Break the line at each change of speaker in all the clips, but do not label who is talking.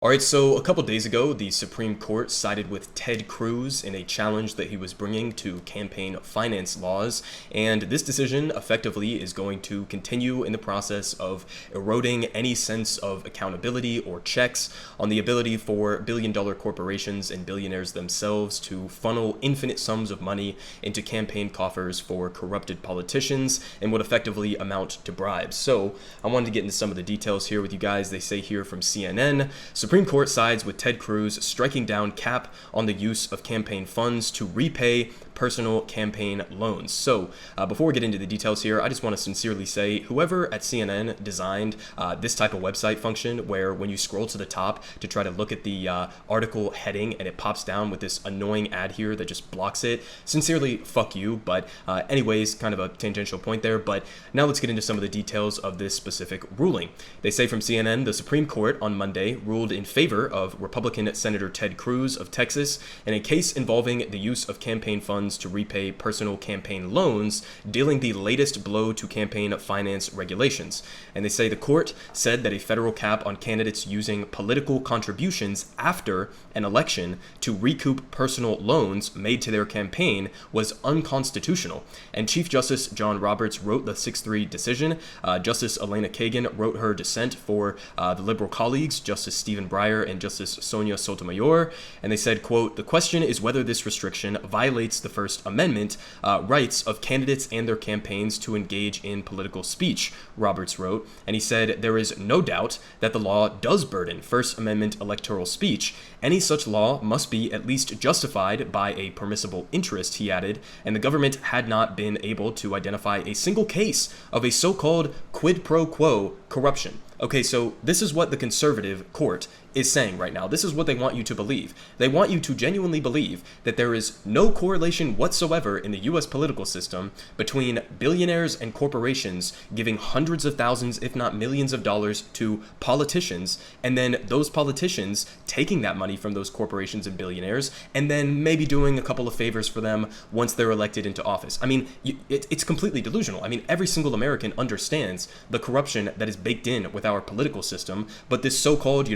All right, so a couple days ago, the Supreme Court sided with Ted Cruz in a challenge that he was bringing to campaign finance laws, and this decision effectively is going to continue in the process of eroding any sense of accountability or checks on the ability for billion-dollar corporations and billionaires themselves to funnel infinite sums of money into campaign coffers for corrupted politicians and would effectively amount to bribes. So I wanted to get into some of the details here with you guys. They say here from CNN, Supreme Court sides with Ted Cruz striking down cap on the use of campaign funds to repay personal campaign loans. So before we get into the details here, I just want to sincerely say whoever at CNN designed this type of website function where when you scroll to the top to try to look at the article heading and it pops down with this annoying ad here that just blocks it, sincerely fuck you. But anyways, kind of a tangential point there. But now let's get into some of the details of this specific ruling. They say from CNN, the Supreme Court on Monday ruled in favor of Republican Senator Ted Cruz of Texas in a case involving the use of campaign funds to repay personal campaign loans, dealing the latest blow to campaign finance regulations. And they say the court said that a federal cap on candidates using political contributions after an election to recoup personal loans made to their campaign was unconstitutional. And Chief Justice John Roberts wrote the 6-3 decision. Justice Elena Kagan wrote her dissent for the liberal colleagues, Justice Stephen Breyer and Justice Sonia Sotomayor. And they said, quote, "The question is whether this restriction violates the First Amendment rights of candidates and their campaigns to engage in political speech," Roberts wrote. And he said, "There is no doubt that the law does burden First Amendment electoral speech. Any such law must be at least justified by a permissible interest," he added, and the government had not been able to identify a single case of a so-called quid pro quo corruption. Okay, so this is what the conservative court is saying right now. This is what they want you to believe. They want you to genuinely believe that there is no correlation whatsoever in the US political system between billionaires and corporations giving hundreds of thousands, if not millions of dollars to politicians, and then those politicians taking that money from those corporations and billionaires, and then maybe doing a couple of favors for them once they're elected into office. I mean, it's completely delusional. I mean, every single American understands the corruption that is baked in with our political system, but this so-called,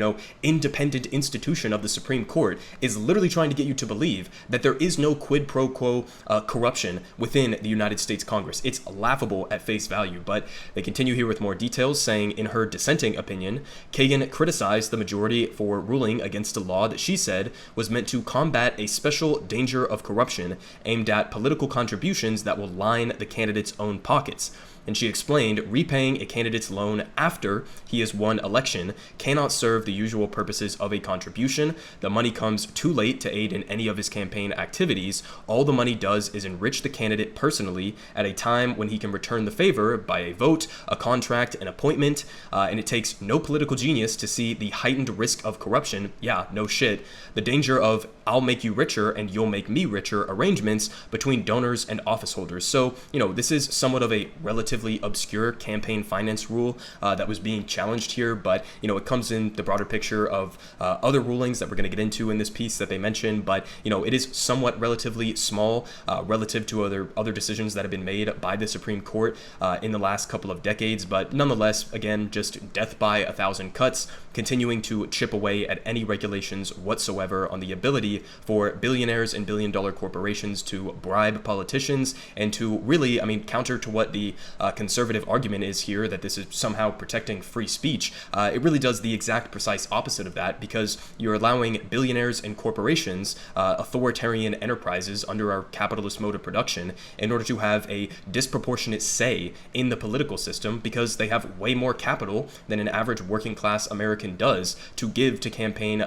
independent institution of the Supreme Court is literally trying to get you to believe that there is no quid pro quo corruption within the United States Congress. It's laughable at face value, but they continue here with more details, saying in her dissenting opinion, Kagan criticized the majority for ruling against a law that she said was meant to combat a special danger of corruption aimed at political contributions that will line the candidate's own pockets. And she explained, repaying a candidate's loan after he has won election cannot serve the usual purposes of a contribution. The money comes too late to aid in any of his campaign activities. All the money does is enrich the candidate personally at a time when he can return the favor by a vote, a contract, an appointment, and it takes no political genius to see the heightened risk of corruption. Yeah, no shit. The danger of "I'll make you richer and you'll make me richer" arrangements between donors and office holders. So, this is somewhat of a relatively obscure campaign finance rule that was being challenged here, but it comes in the broader picture of other rulings that we're going to get into in this piece that they mentioned. But it is somewhat relatively small relative to other decisions that have been made by the Supreme Court in the last couple of decades. But nonetheless, again, just death by a thousand cuts, continuing to chip away at any regulations whatsoever on the ability for billionaires and billion-dollar corporations to bribe politicians and to really, counter to what the conservative argument is here, that this is somehow protecting free speech. It really does the exact precise opposite of that, because you're allowing billionaires and corporations, authoritarian enterprises under our capitalist mode of production, in order to have a disproportionate say in the political system, because they have way more capital than an average working class American does to give to campaign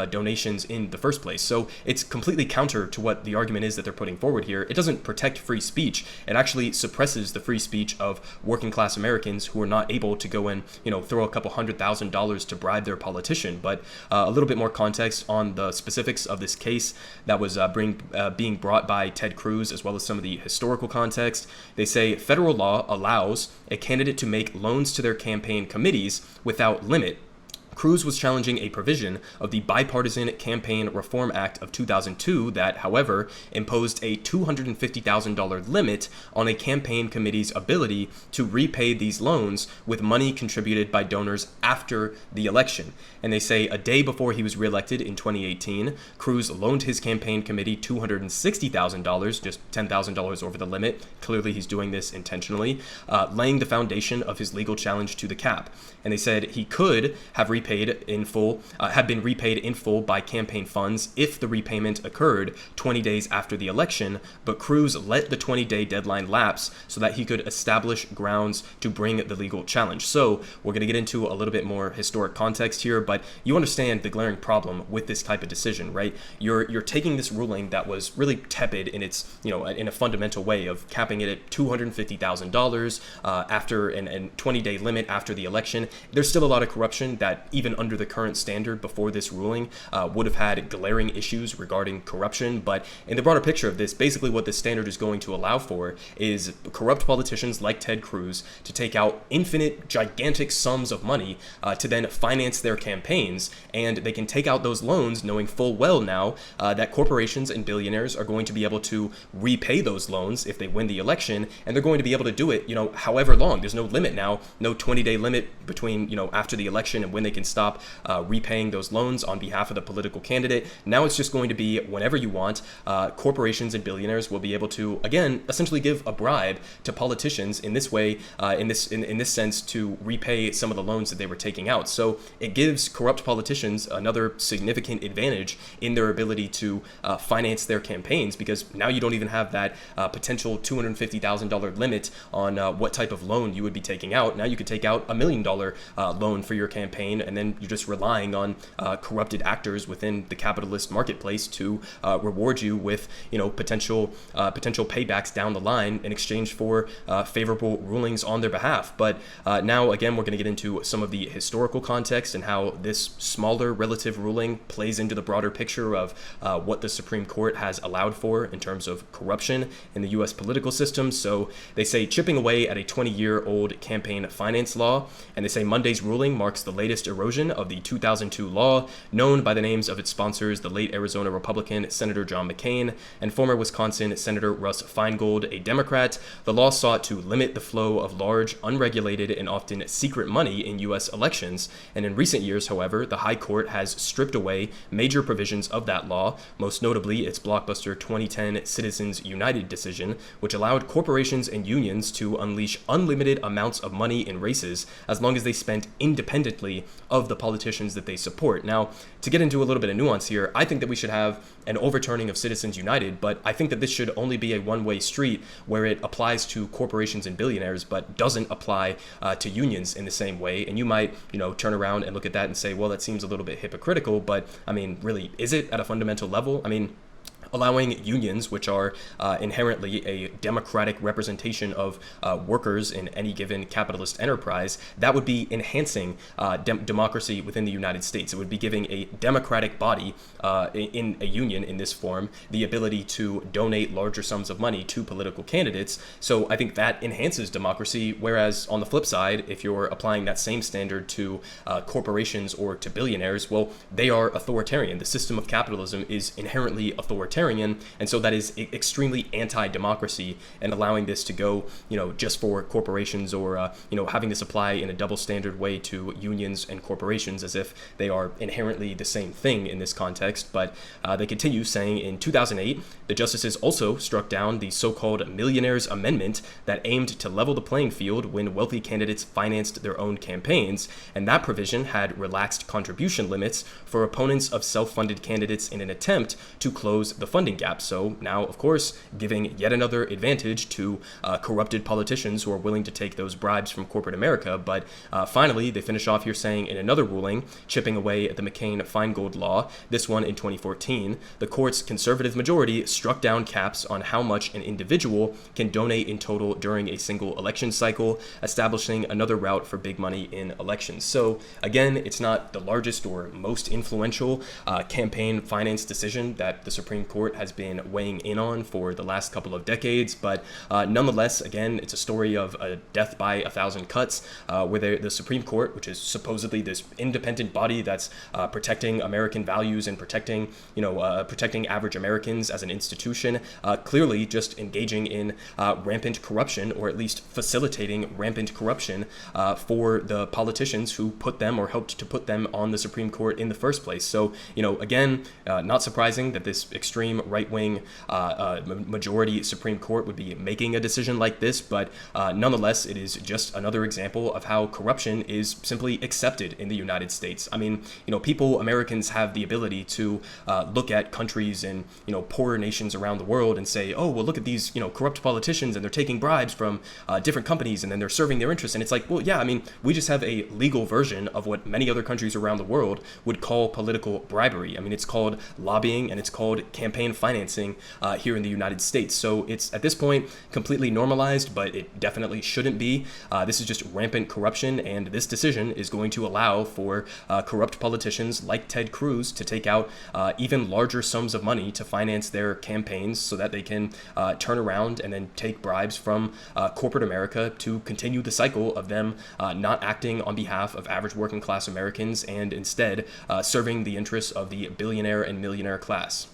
donations in the first place. So it's completely counter to what the argument is that they're putting forward here. It doesn't protect free speech. It actually suppresses the free speech of working class Americans who are not able to go and throw a couple $100,000 to bribe their politician. But a little bit more context on the specifics of this case that was being brought by Ted Cruz, as well as some of the historical context. They say federal law allows a candidate to make loans to their campaign committees without limit, Cruz was challenging a provision of the Bipartisan Campaign Reform Act of 2002 that, however, imposed a $250,000 limit on a campaign committee's ability to repay these loans with money contributed by donors after the election. And they say a day before he was reelected in 2018, Cruz loaned his campaign committee $260,000, just $10,000 over the limit. Clearly, he's doing this intentionally, laying the foundation of his legal challenge to the cap. And they said he could have been repaid in full by campaign funds if the repayment occurred 20 days after the election, but Cruz let the 20-day deadline lapse so that he could establish grounds to bring the legal challenge. So we're going to get into a little bit more historic context here, but you understand the glaring problem with this type of decision, right? You're taking this ruling that was really tepid in its, in a fundamental way of capping it at $250,000 after a 20-day limit after the election. There's still a lot of corruption that even under the current standard before this ruling would have had glaring issues regarding corruption. But in the broader picture of this, basically what this standard is going to allow for is corrupt politicians like Ted Cruz to take out infinite, gigantic sums of money to then finance their campaigns. And they can take out those loans knowing full well now that corporations and billionaires are going to be able to repay those loans if they win the election. And they're going to be able to do it, however long. There's no limit now, no 20-day limit between, after the election and when they can stop repaying those loans on behalf of the political candidate. Now it's just going to be whenever you want. Corporations and billionaires will be able to, again, essentially give a bribe to politicians in this way, in this sense, to repay some of the loans that they were taking out. So it gives corrupt politicians another significant advantage in their ability to finance their campaigns, because now you don't even have that potential $250,000 limit on what type of loan you would be taking out. Now you could take out $1 million loan for your campaign, and then you're just relying on corrupted actors within the capitalist marketplace to reward you with potential paybacks down the line in exchange for favorable rulings on their behalf. But now again, we're going to get into some of the historical context and how this smaller relative ruling plays into the broader picture of what the Supreme Court has allowed for in terms of corruption in the U.S. political system. So they say chipping away at a 20-year-old campaign finance law, and they say Monday's ruling marks the latest erosion of the 2002 law, known by the names of its sponsors, the late Arizona Republican Senator John McCain and former Wisconsin Senator Russ Feingold, a Democrat. The law sought to limit the flow of large, unregulated, and often secret money in U.S. elections. And in recent years, however, the High Court has stripped away major provisions of that law, most notably its blockbuster 2010 Citizens United decision, which allowed corporations and unions to unleash unlimited amounts of money in races as long as they spent independently of the politicians that they support. Now, to get into a little bit of nuance here, I think that we should have an overturning of Citizens United, but I think that this should only be a one-way street where it applies to corporations and billionaires, but doesn't apply to unions in the same way. And you might, turn around and look at that and say, well, that seems a little bit hypocritical, but I mean, really, is it at a fundamental level? I mean, allowing unions, which are inherently a democratic representation of workers in any given capitalist enterprise, that would be enhancing democracy within the United States. It would be giving a democratic body in a union in this form the ability to donate larger sums of money to political candidates. So I think that enhances democracy, whereas on the flip side, if you're applying that same standard to corporations or to billionaires, well, they are authoritarian. The system of capitalism is inherently authoritarian. And so that is extremely anti-democracy, and allowing this to go, just for corporations, or, having this apply in a double standard way to unions and corporations as if they are inherently the same thing in this context. But they continue saying in 2008, the justices also struck down the so-called Millionaires' Amendment that aimed to level the playing field when wealthy candidates financed their own campaigns. And that provision had relaxed contribution limits for opponents of self-funded candidates in an attempt to close the funding gap. So now, of course, giving yet another advantage to corrupted politicians who are willing to take those bribes from corporate America. But finally, they finish off here saying in another ruling, chipping away at the McCain-Feingold law, this one in 2014, the court's conservative majority struck down caps on how much an individual can donate in total during a single election cycle, establishing another route for big money in elections. So again, it's not the largest or most influential campaign finance decision that the Supreme Court Court has been weighing in on for the last couple of decades. But nonetheless, again, it's a story of a death by a thousand cuts, where the Supreme Court, which is supposedly this independent body that's protecting American values and protecting average Americans as an institution, clearly just engaging in rampant corruption, or at least facilitating rampant corruption for the politicians who put them or helped to put them on the Supreme Court in the first place. So, again, not surprising that this extreme right-wing majority Supreme Court would be making a decision like this, but nonetheless, it is just another example of how corruption is simply accepted in the United States. I mean, Americans have the ability to look at countries and, poorer nations around the world and say, oh, well, look at these, corrupt politicians, and they're taking bribes from different companies, and then they're serving their interests. And it's like, well, yeah, I mean, we just have a legal version of what many other countries around the world would call political bribery. I mean, it's called lobbying and it's called campaign financing here in the United States. So it's at this point completely normalized, but it definitely shouldn't be. This is just rampant corruption, and this decision is going to allow for corrupt politicians like Ted Cruz to take out even larger sums of money to finance their campaigns so that they can turn around and then take bribes from corporate America to continue the cycle of them not acting on behalf of average working class Americans, and instead serving the interests of the billionaire and millionaire class.